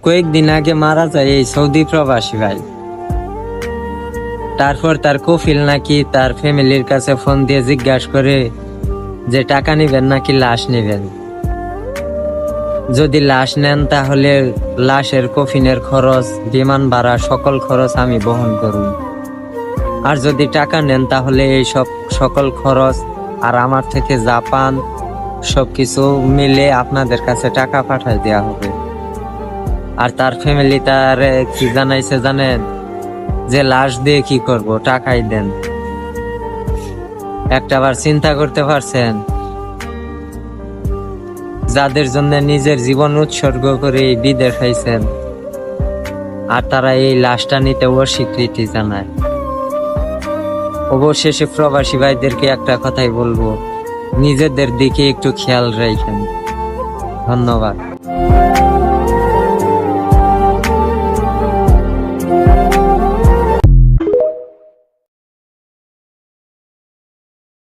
কয়েকদিন আগে মারা যায় এই সৌদি প্রবাসী ভাই। তারপর তার কফিল নাকি তার ফ্যামিলির কাছে ফোন দিয়ে জিজ্ঞাসা করে যে টাকা নিবেন নাকি লাশ নিবেন। যদি লাশ নেন তাহলে লাশের কফিনের খরচ, বিমান ভাড়া, সকল খরচ আমি বহন করব। আর যদি টাকা নেন তাহলে এই সকল খরচ আর আমার থেকে যা পান সবকিছু মিলে আপনাদের কাছে টাকা পাঠাই দেওয়া হবে। আর তার ফ্যামিলি তার কি জানাইছে জানেন, যে লাশ দিয়ে কি করব, টাকাই দেন। একটাবার চিন্তা করতে পারছেন, যাদের জন্য নিজের জীবন উৎসর্গ করে এই বিদেশ খাইছেন আর তারা এই লাশটা নিতে অস্বীকৃতি জানায়। অবশেষে প্রবাসী ভাইদেরকে একটা কথাই বলবো, নিজেদের দিকে একটু খেয়াল রাখেন। ধন্যবাদ।